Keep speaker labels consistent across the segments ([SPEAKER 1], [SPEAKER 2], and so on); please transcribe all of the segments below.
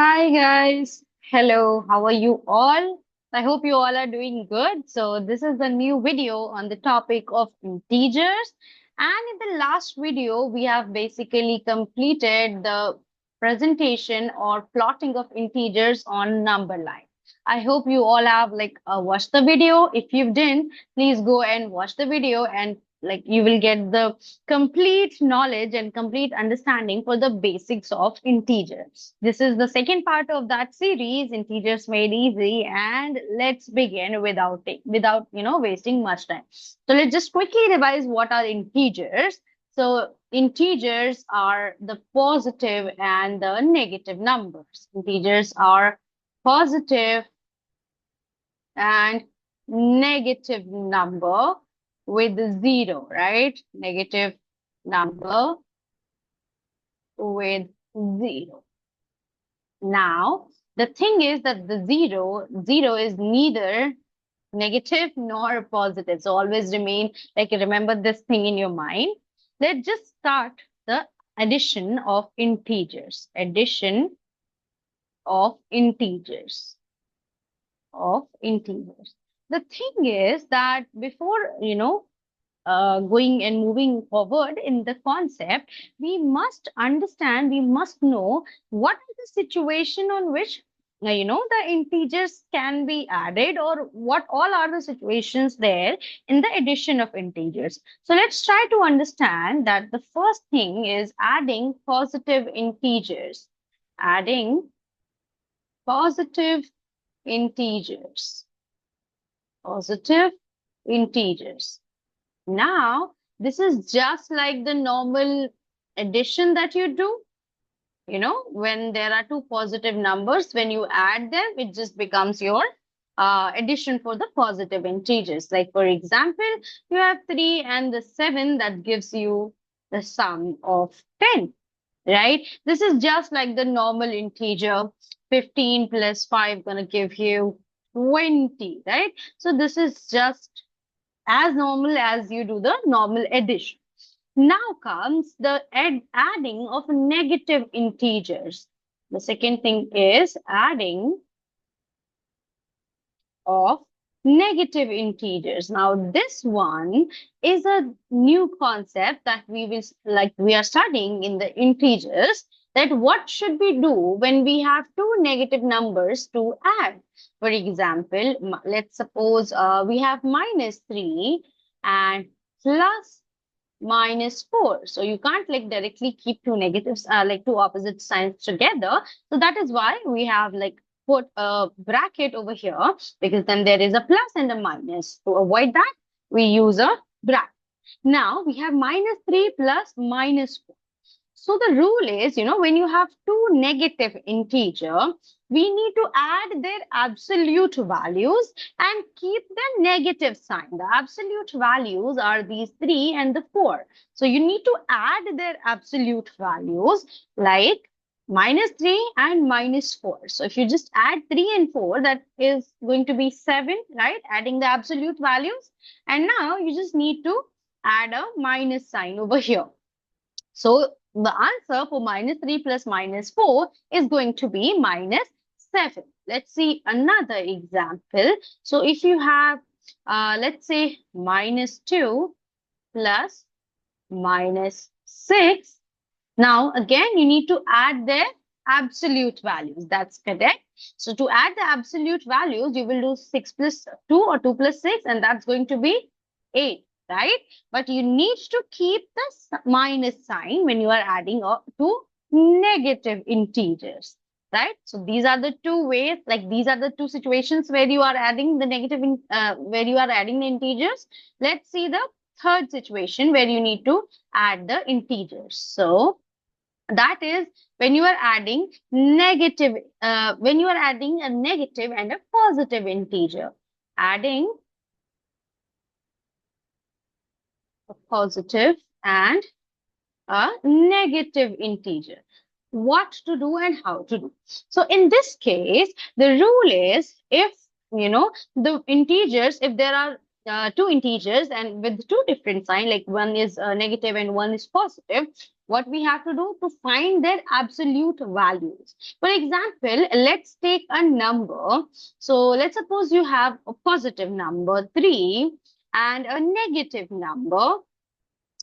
[SPEAKER 1] Hi guys. Hello. How are you all? I hope you all are doing good. So this is the new video on the topic of integers. And in the last video, we have basically completed the presentation or plotting of integers on number line. I hope you all have watched the video. If you didn't, please go and watch the video and you will get the complete knowledge and complete understanding for the basics of integers. This is the second part of that series, Integers Made Easy, and let's begin without wasting much time. So let's just quickly revise what are integers. So integers are the positive and the negative numbers. Integers are positive and negative number with zero, right? Negative number with zero. Now, the thing is that the zero is neither negative nor positive. So always remember this thing in your mind. Let's just start the addition of integers. Addition of integers. The thing is that before, going and moving forward in the concept, we must understand, we must know what is the situation on which, the integers can be added, or what all are the situations there in the addition of integers. So let's try to understand that the first thing is adding positive integers. Adding positive integers. Positive integers. Now, this is just like the normal addition that you do. When there are two positive numbers, when you add them, it just becomes your addition for the positive integers. Like, for example, you have 3 and the 7 that gives you the sum of 10, right? This is just like the normal integer. 15 plus 5 gonna give you 20, right? So this is just as normal as you do the normal addition. Now comes the adding of negative integers. The second thing is adding of negative integers. Now this one is a new concept that we are studying in the integers, that what should we do when we have two negative numbers to add. For example, let's suppose we have -3 and plus -4. So you can't directly keep two negatives, two opposite signs together. So that is why we have put a bracket over here, because then there is a plus and a minus. To avoid that, we use a bracket. Now we have -3 plus -4. So the rule is, when you have two negative integer, we need to add their absolute values and keep the negative sign. The absolute values are these 3 and the 4. So you need to add their absolute values like -3 and -4. So if you just add 3 and 4, that is going to be 7, right? Adding the absolute values. And now you just need to add a minus sign over here. So the answer for -3 plus -4 is going to be -7. Let's see another example. So if you have, let's say, -2 plus -6. Now, again, you need to add their absolute values. That's correct. So to add the absolute values, you will do 6 plus 2 or 2 plus 6, and that's going to be 8. Right? But you need to keep the minus sign when you are adding two negative integers, right? So these are the two ways, these are the two situations where you are adding the where you are adding the integers. Let's see the third situation where you need to add the integers. So that is when you are adding negative, when you are adding a negative and a positive integer. Adding a positive and a negative integer. What to do and how to do. So in this case, the rule is, if the integers, if there are two integers and with two different signs, like one is negative and one is positive, what we have to do to find their absolute values. For example, let's take a number. So let's suppose you have a positive number 3 and a negative number,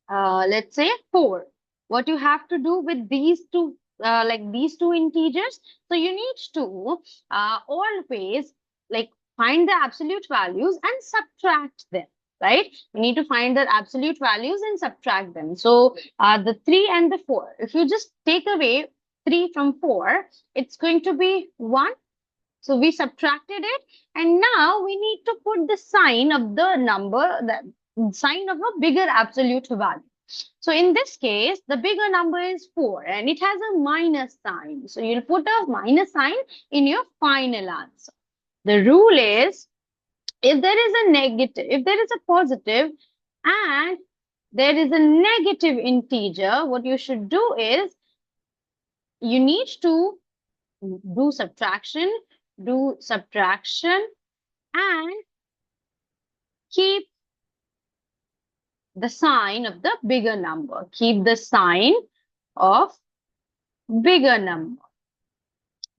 [SPEAKER 1] let's say 4. What you have to do with these two, like these two integers, so you need to always like find the absolute values and subtract them, right? You need to find the absolute values and subtract them. So the 3 and the 4, if you just take away 3 from 4, it's going to be 1. So we subtracted it, and now we need to put the sign of the number, the sign of a bigger absolute value. So in this case, the bigger number is 4 and it has a minus sign. So you'll put a minus sign in your final answer. The rule is, if there is a negative, if there is a positive and there is a negative integer, what you should do is you need to do subtraction, and keep the sign of the bigger number. Keep the sign of bigger number.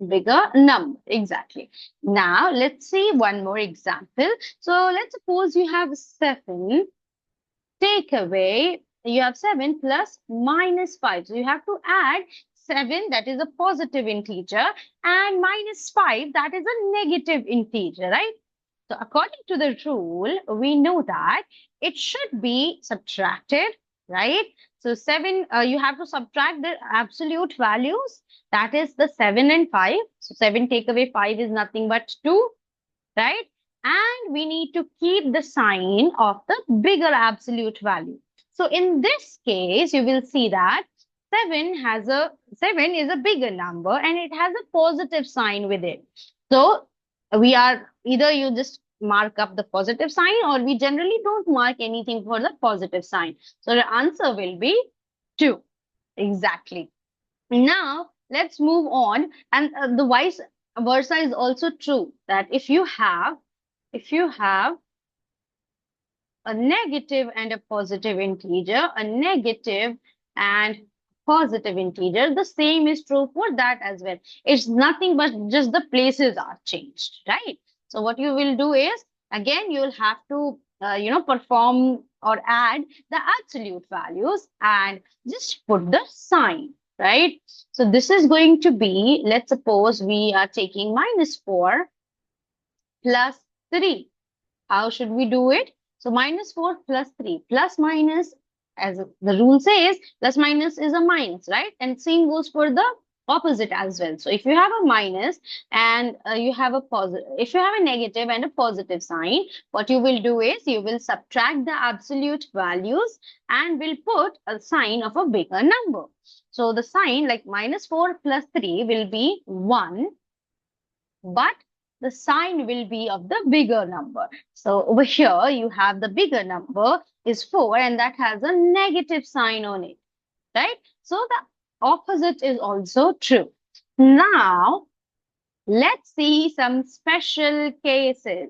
[SPEAKER 1] Bigger number, exactly. Now, let's see one more example. So, let's suppose you have 7. Take away, you have 7 plus minus 5. So, you have to add 7, that is a positive integer, and minus 5, that is a negative integer, right? So according to the rule, we know that it should be subtracted, right? So 7, you have to subtract the absolute values, that is the 7 and 5. So 7 take away 5 is nothing but 2, right? And we need to keep the sign of the bigger absolute value. So in this case, you will see that 7 is a bigger number and it has a positive sign with it. So we are either you just mark up the positive sign, or we generally don't mark anything for the positive sign. So the answer will be 2. Exactly. Now let's move on. And the vice versa is also true, that if you have a negative and a positive integer, a negative and positive integer, the same is true for that as well. It's nothing but just the places are changed, right? So what you will do is, again, you will have to, perform or add the absolute values and just put the sign, right? So this is going to be, let's suppose we are taking minus 4 plus 3. How should we do it? So minus 4 plus 3, plus minus, as the rule says, plus minus is a minus, right? And same goes for the opposite as well. So if you have a minus and you have a positive, if you have a negative and a positive sign, what you will do is you will subtract the absolute values and will put a sign of a bigger number. So the sign like minus 4 plus 3 will be 1, but the sign will be of the bigger number. So over here, you have the bigger number is 4 and that has a negative sign on it, right? So the opposite is also true. Now, let's see some special cases.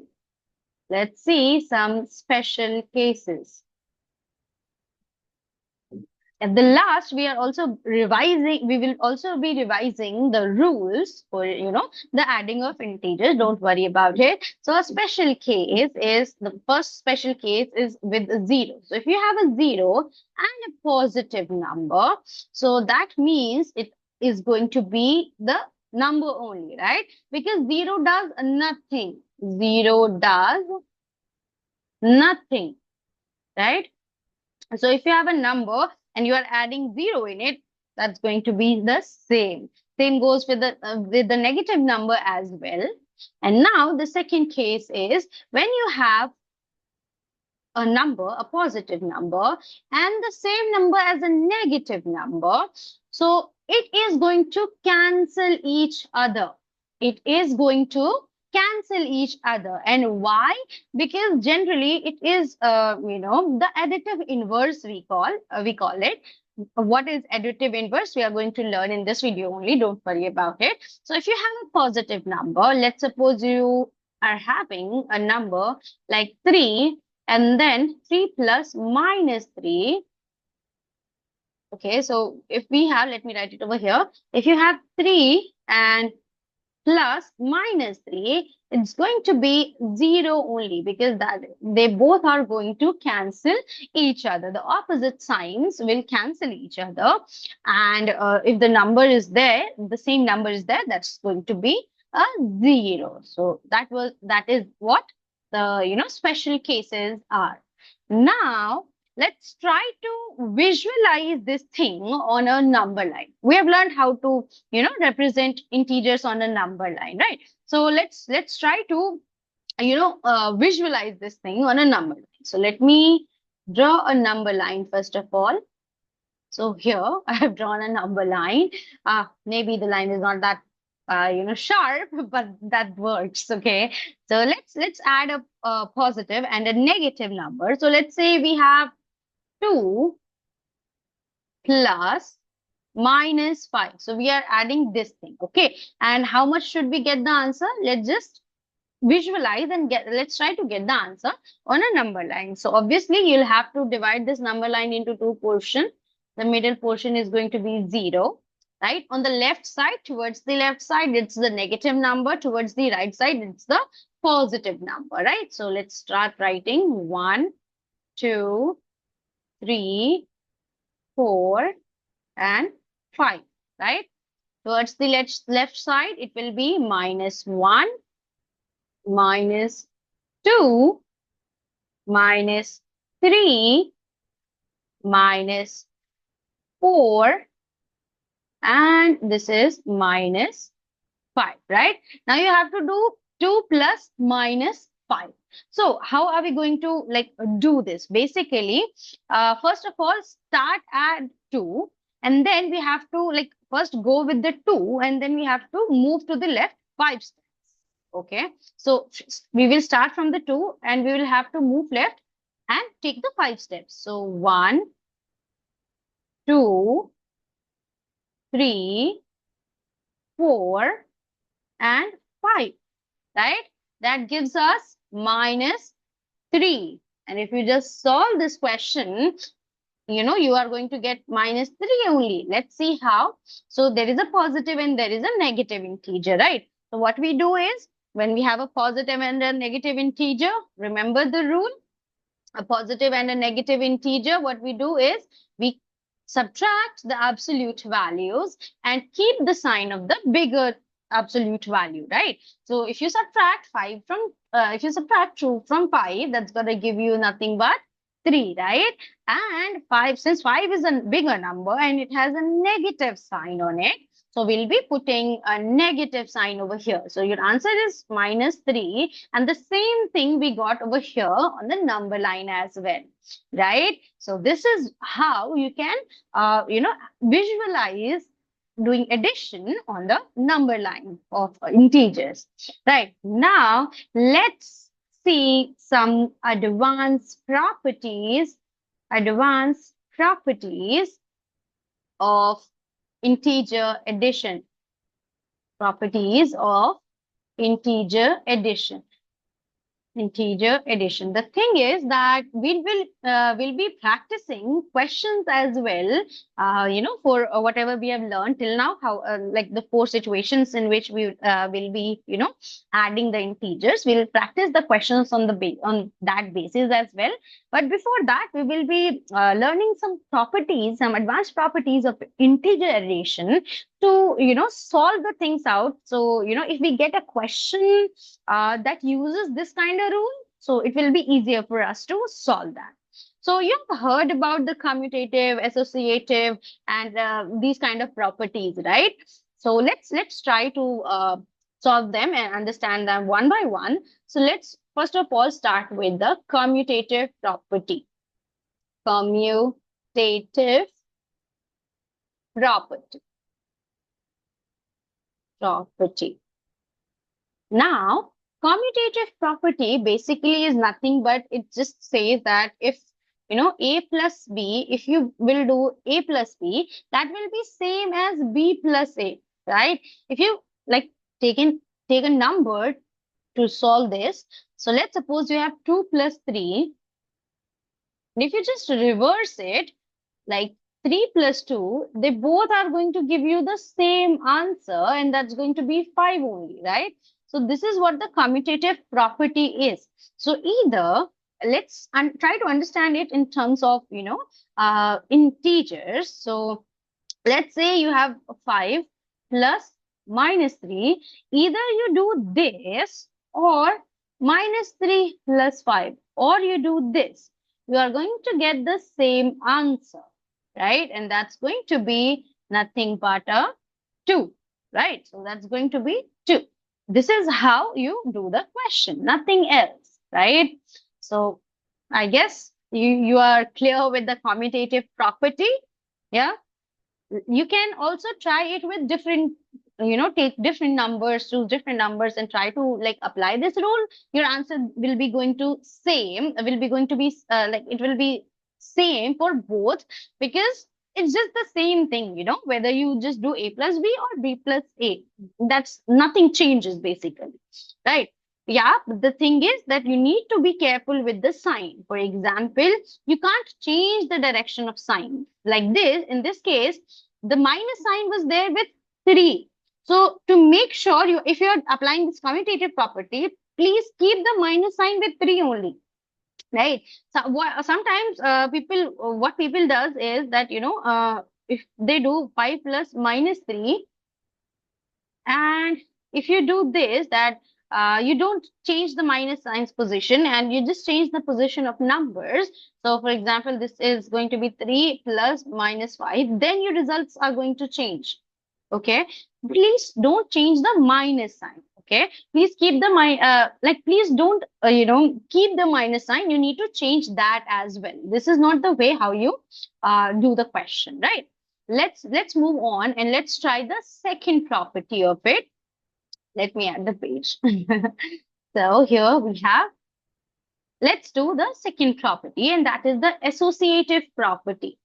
[SPEAKER 1] Let's see some special cases. At the last, we will also be revising the rules for, the adding of integers. Don't worry about it. So a special case is, the first special case is with a 0. So if you have a 0 and a positive number, so that means it is going to be the number only, right? Because 0 does nothing. 0 does nothing, right? So if you have a number and you are adding 0 in it, that's going to be the same. Same goes with the negative number as well. And now the second case is when you have a number, a positive number, and the same number as a negative number. So it is going to cancel each other. It is going to cancel each other. And why? Because generally it is, the additive inverse we call it. What is additive inverse? We are going to learn in this video only. Don't worry about it. So if you have a positive number, let's suppose you are having a number like 3, and then 3 plus minus 3 Okay, so if we have, let me write it over here. If you have 3 and plus minus 3, it's going to be 0 only, because that they both are going to cancel each other. The opposite signs will cancel each other. And if the number is there, the same number is there, that's going to be a 0. So that is what the special cases are. Now let's try to visualize this thing on a number line. We have learned how to represent integers on a number line, right? So let's try to visualize this thing on a number line. So let me draw a number line first of all. So here I have drawn a number line. Maybe the line is not that sharp, but that works. Okay, so let's add a positive and a negative number. So let's say we have 2 plus minus 5. So we are adding this thing. Okay, and how much should we get the answer? Let's just visualize and let's try to get the answer on a number line. So obviously you'll have to divide this number line into two portions. The middle portion is going to be 0, right? On the left side, towards the left side, it's the negative number. Towards the right side, it's the positive number, right? So let's start writing 1, 2, 3, 4, and 5, right? Towards the left side, it will be minus 1, minus 2, minus 3, minus 4, and this is minus 5, right? Now you have to do 2 plus minus 5. So how are we going to do this? Basically, first of all, start at 2, and then we have to first go with the 2, and then we have to move to the left 5 steps. Okay, so we will start from the 2 and we will have to move left and take the 5 steps. So 1, 2, 3, 4, and 5, right? That gives us minus 3. And if you just solve this question, you are going to get minus 3 only. Let's see how. So there is a positive and there is a negative integer, right? So what we do is, when we have a positive and a negative integer, remember the rule, a positive and a negative integer, what we do is we subtract the absolute values and keep the sign of the bigger absolute value, right? So if you subtract 2 from 5, that's going to give you nothing but 3, right? And 5, since 5 is a bigger number and it has a negative sign on it, so we'll be putting a negative sign over here. So your answer is minus 3, and the same thing we got over here on the number line as well, right? So this is how you can visualize doing addition on the number line of integers. Right, now let's see some advanced properties of integer addition. Properties of integer addition. The thing is that we'll be practicing questions as well, for whatever we have learned till now, how the 4 situations in which we will be adding the integers. We'll practice the questions on that basis as well. But before that, we will be learning some advanced properties of integer addition to solve the things out. So if we get a question that uses this kind of rule, so it will be easier for us to solve that. So you've heard about the commutative, associative, and these kind of properties, right? So let's try to solve them and understand them one by one. So let's first of all start with the commutative property. Commutative property. Now, commutative property basically is nothing but it just says that if a plus b, if you will do a plus b, that will be same as b plus a, right? If you take a number to solve this, so let's suppose you have 2 plus 3, and if you just reverse it, 3 plus 2, they both are going to give you the same answer, and that's going to be 5 only, right? So this is what the commutative property is. So either let's try to understand it in terms of, integers. So let's say you have 5 plus minus 3. Either you do this or minus 3 plus 5, or you do this. You are going to get the same answer, right? And that's going to be nothing but a 2, right? So that's going to be 2. This is how you do the question, nothing else, right? So I guess you are clear with the commutative property. Yeah. You can also try it with different, take different numbers, choose different numbers, and try to like apply this rule. Your answer will be going to be like it will be same for both, because it's just the same thing, whether you just do a plus b or b plus a. That's nothing changes basically, right? Yeah, but the thing is that you need to be careful with the sign. For example, you can't change the direction of sign. Like this, in this case, the minus sign was there with 3. So to make sure if you're applying this commutative property, please keep the minus sign with 3 only, right? So sometimes what people does is that, if they do 5 plus minus 3, and if you do this, that you don't change the minus signs position, and you just change the position of numbers. So for example, this is going to be 3 plus minus 5, then your results are going to change. Okay, please don't change the minus sign. Okay, please keep the please don't keep the minus sign. You need to change that as well. This is not the way how you do the question, right? Let's move on, and let's try the second property of it. Let me add the page. So here we have, let's do the second property, and that is the associative property.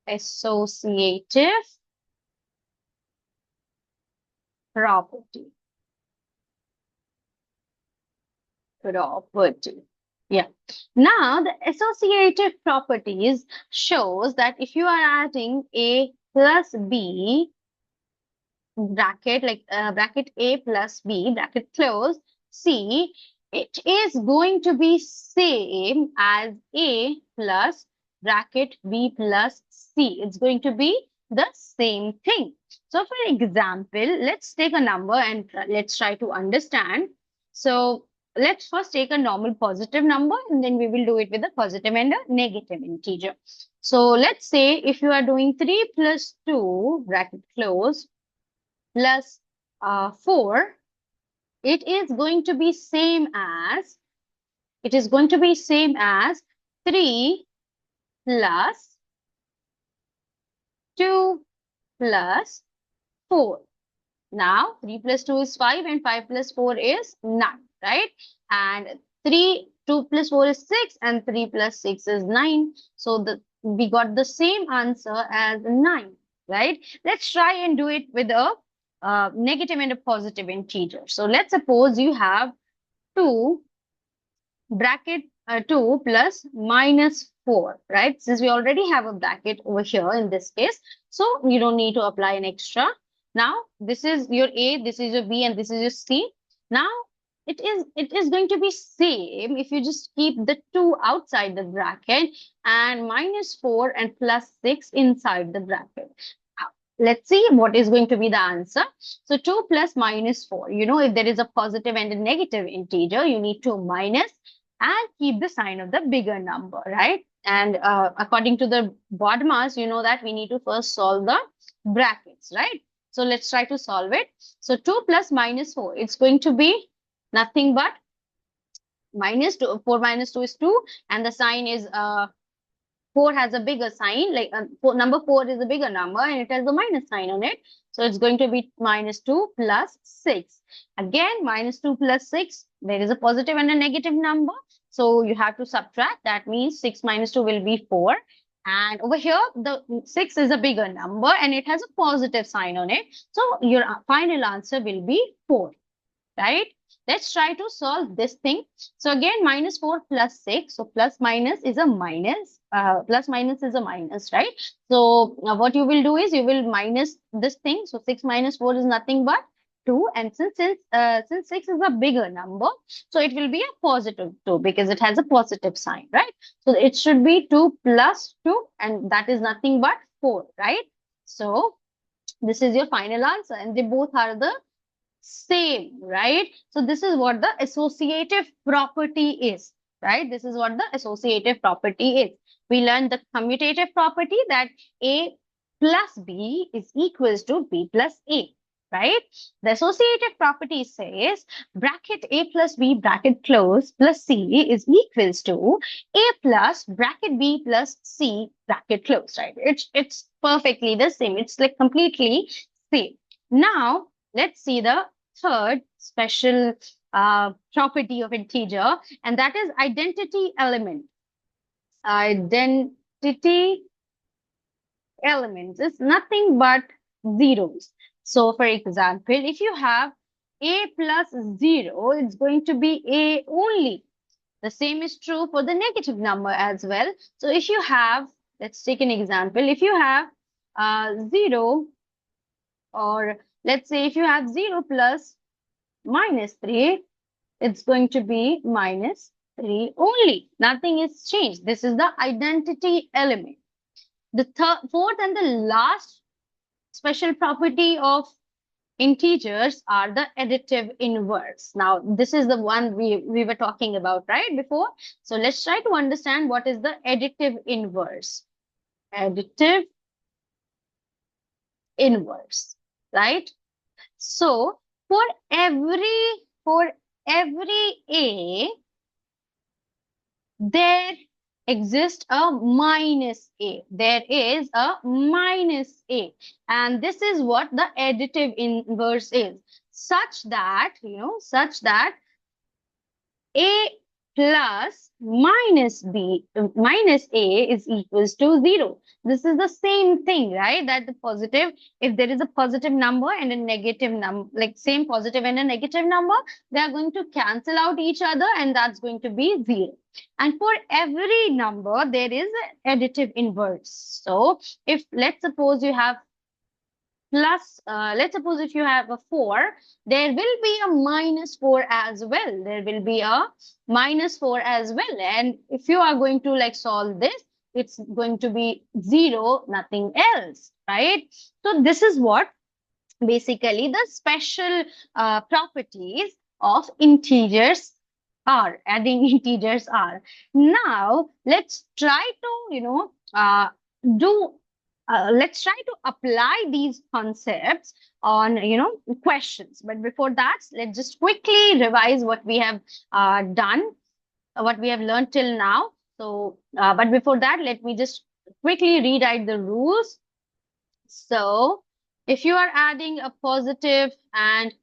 [SPEAKER 1] Associative property. Yeah. Now the associative properties shows that if you are adding a plus b, bracket, bracket a plus b, bracket close, c, it is going to be same as a plus bracket b plus c. It's going to be the same thing. So for example, let's take a number and let's try to understand. So let's first take a normal positive number, and then we will do it with a positive and a negative integer. So let's say if you are doing 3 plus 2, bracket close, plus 4, it is going to be same as 3 plus 2 plus 4. Now 3 plus 2 is 5, and 5 plus 4 is 9, right? And 2 plus 4 is 6, and 3 plus 6 is 9. So we got the same answer as 9, right? Let's try and do it with a negative and a positive integer. So let's suppose you have 2 bracket 2 plus minus 4, right? Since we already have a bracket over here in this case, so you don't need to apply an extra. Now this is your A, this is your B, and this is your C. Now it is going to be same if you just keep the 2 outside the bracket and minus 4 and plus 6 inside the bracket. Let's see what is going to be the answer. So 2 plus minus 4, if there is a positive and a negative integer, you need to minus and keep the sign of the bigger number, right? And according to the BODMAS, you know that we need to first solve the brackets, right? So let's try to solve it. So 2 plus minus 4, it's going to be nothing but minus 2. 4 minus 2 is 2, and the sign is 4 has a bigger sign, like number 4 is a bigger number, and it has a minus sign on it. So it's going to be minus 2 plus 6. Again, minus 2 plus 6, there is a positive and a negative number. So you have to subtract. That means 6 minus 2 will be 4. And over here, the 6 is a bigger number, and it has a positive sign on it. So your final answer will be 4, right? let's try to solve this thing. So again, minus 4 plus 6. So plus minus is a minus. Plus minus is a minus, right? So what you will do is you will minus this thing. So 6 minus 4 is nothing but 2. And since 6 is a bigger number, so it will be a positive 2 because it has a positive sign, right? So it should be 2 plus 2, and that is nothing but 4, right? So this is your final answer, and they both are the same, right? So this is what the associative property is, right? This is what the associative property is. We learned the commutative property, that A plus B is equals to B plus A, right? The associative property says bracket A plus B bracket close plus C is equals to A plus bracket B plus C bracket close, right? It's perfectly the same. It's like completely same. Now let's see the third special property of integer, and that is identity element. Identity elements is nothing but zeros. So for example, if you have a plus 0, it's going to be a only. The same is true for the negative number as well. So if you have, let's take an example, if you have 0, or let's say if you have 0 plus minus 3, it's going to be minus 3 only. Nothing is changed. This is the identity element. The fourth and the last special property of integers are the additive inverse. Now, this is the one we were talking about right before. So let's try to understand what is the additive inverse. Additive inverse, right? So for every A, there exists a minus A. There is a minus A. And this is what the additive inverse is. Such that, A plus minus A is equals to 0. This is the same thing, right? That the positive, if there is a positive number and a negative number, like same positive and a negative number, they are going to cancel out each other, and that's going to be 0. And for every number, there is an additive inverse. So if let's suppose you have let's suppose if you have a 4, there will be a minus 4 as well. There will be a minus 4 as well. And if you are going to like solve this, it's going to be 0, nothing else, right? So this is what basically the special properties of integers are, adding integers are. Now, let's try to, let's try to apply these concepts on, questions. But before that, let's just quickly revise what we have done, what we have learned till now. So, but before that, let me just quickly rewrite the rules. So, if you are adding a positive and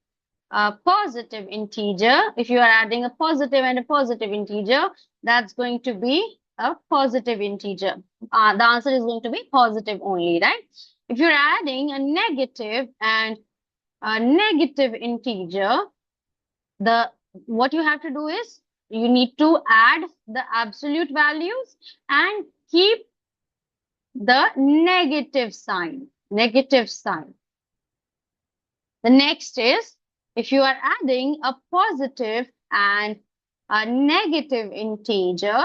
[SPEAKER 1] a positive integer, if you are adding a positive and a positive integer, that's going to be a positive integer. The answer is going to be positive only, right? If you're adding a negative and a negative integer, what you have to do is you need to add the absolute values and keep the negative sign. The next is, if you are adding a positive and a negative integer,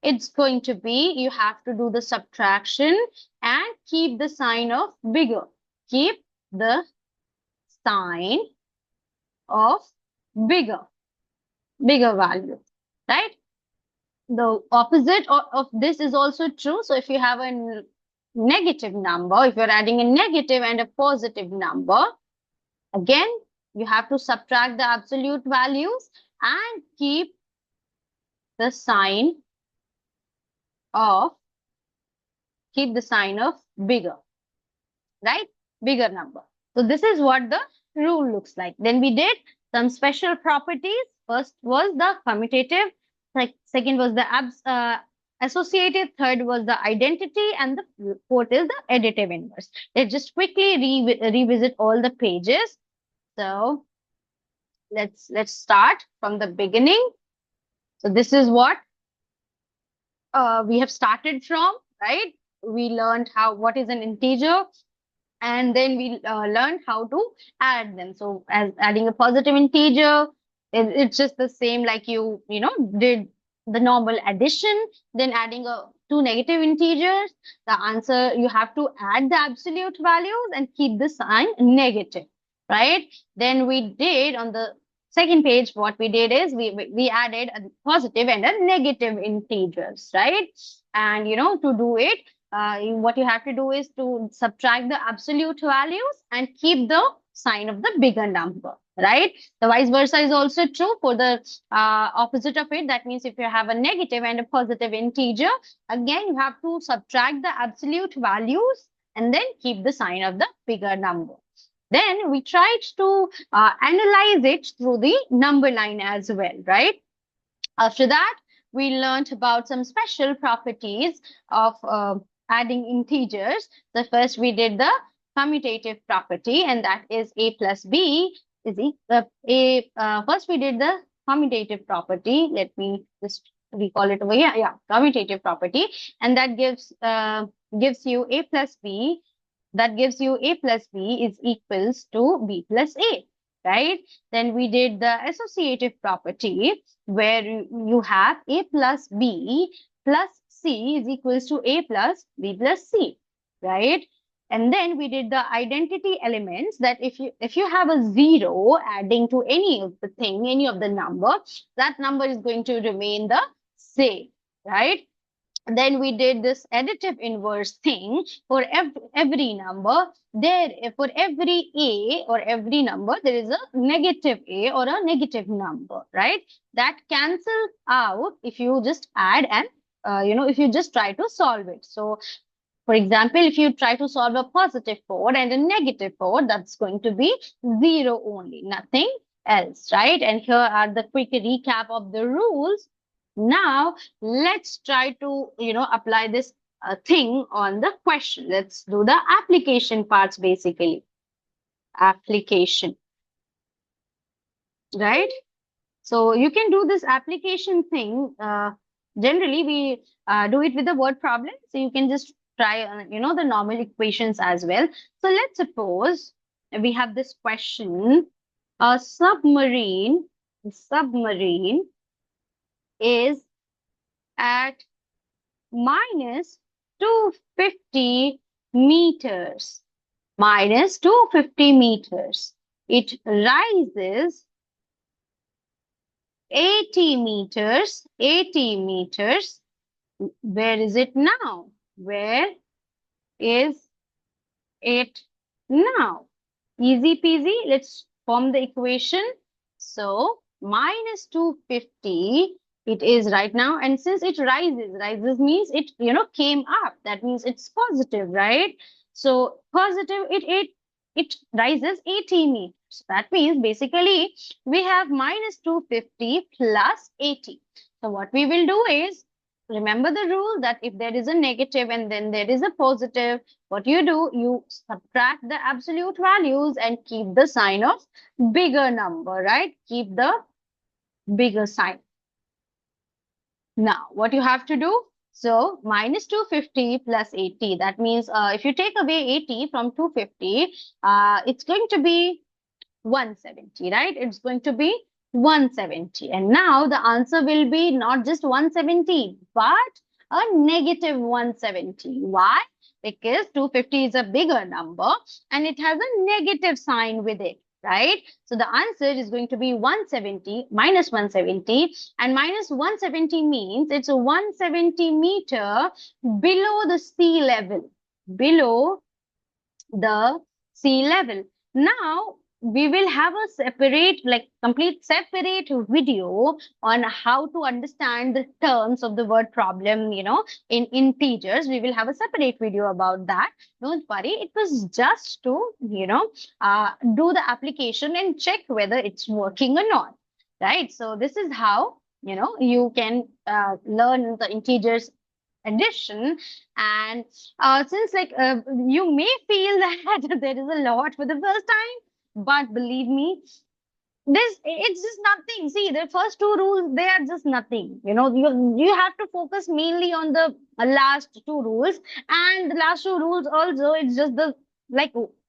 [SPEAKER 1] it's going to be, you have to do the subtraction and keep the sign of bigger. Keep the sign of bigger value, right? The opposite of this is also true. So if you have a negative number, if you're adding a negative and a positive number, again, you have to subtract the absolute values and keep the sign of bigger, right? Bigger number. So this is what the rule looks like. Then we did some special properties. First was the commutative, second was the associative, third was the identity, and the fourth is the additive inverse. Let's just quickly revisit all the pages. So let's start from the beginning. So this is what we have started from, right? We learned what is an integer, and then we learned how to add them. So as adding a positive integer, it's just the same like did the normal addition. Then adding two negative integers, the answer, you have to add the absolute values and keep the sign negative, right? Then we did on the second page, what we did is we added a positive and a negative integers, right? And to do it, what you have to do is to subtract the absolute values and keep the sign of the bigger number, right? The vice versa is also true for the opposite of it. That means if you have a negative and a positive integer, again, you have to subtract the absolute values and then keep the sign of the bigger number. Then we tried to analyze it through the number line as well, right? After that, we learned about some special properties of adding integers. So first we did the commutative property, and that is a plus b is first we did the commutative property. Let me just recall it over here. Yeah, commutative property, and that gives you a plus b. That gives you a plus b is equals to b plus a, right? Then we did the associative property, where you have a plus b plus c is equals to a plus b plus c, right? And then we did the identity elements, that if you have a zero adding to any of the thing, any of the number, that number is going to remain the same, right? Then we did this additive inverse thing. For every number, for every a or every number, there is a negative a or a negative number, right? That cancels out if you just add and if you just try to solve it. So for example, if you try to solve a positive 4 and a negative 4, that's going to be 0 only, nothing else, right? And here are the quick recap of the rules. Now, let's try to, apply this thing on the question. Let's do the application parts, basically. Application, right? So you can do this application thing. Generally, we do it with the word problem. So you can just try, the normal equations as well. So let's suppose we have this question. A submarine is at minus 250 meters. Minus 250 meters. It rises 80 meters. 80 meters. Where is it now? Where is it now? Easy peasy. Let's form the equation. So minus 250, it is right now. And since it rises means it, came up. That means it's positive, right? So positive, it rises 80 meters. That means basically we have minus 250 plus 80. So what we will do is, remember the rule that if there is a negative and then there is a positive, what you do, you subtract the absolute values and keep the sign of bigger number, right? Keep the bigger sign. Now, what you have to do? So, minus 250 plus 80. That means if you take away 80 from 250, it's going to be 170, right? It's going to be 170. And now the answer will be not just 170, but a negative 170. Why? Because 250 is a bigger number and it has a negative sign with it, right? So the answer is going to be 170 minus 170, and minus 170 means it's a 170 meter below the sea level, below the sea level. Now, we will have a separate, complete separate video on how to understand the terms of the word problem, in integers. We will have a separate video about that. Don't worry. It was just to, do the application and check whether it's working or not, right? So this is how, you can learn the integers addition. And since you may feel that there is a lot for the first time, but believe me, it's just nothing. See, the first two rules, they are just nothing. You have to focus mainly on the last two rules, and the last two rules also, it's just the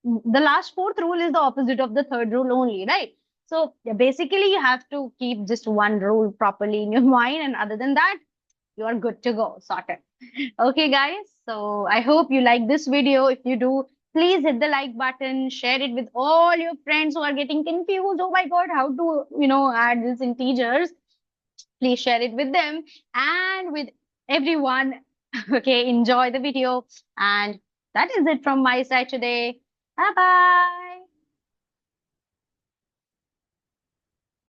[SPEAKER 1] last fourth rule is the opposite of the third rule only, right? So yeah, basically you have to keep just one rule properly in your mind, and other than that, you are good to go, sorted. Okay, guys. So I hope you like this video. If you do, please hit the like button, share it with all your friends who are getting confused. Oh my God, how to, add these integers. Please share it with them and with everyone. Okay, enjoy the video. And that is it from my side today. Bye bye.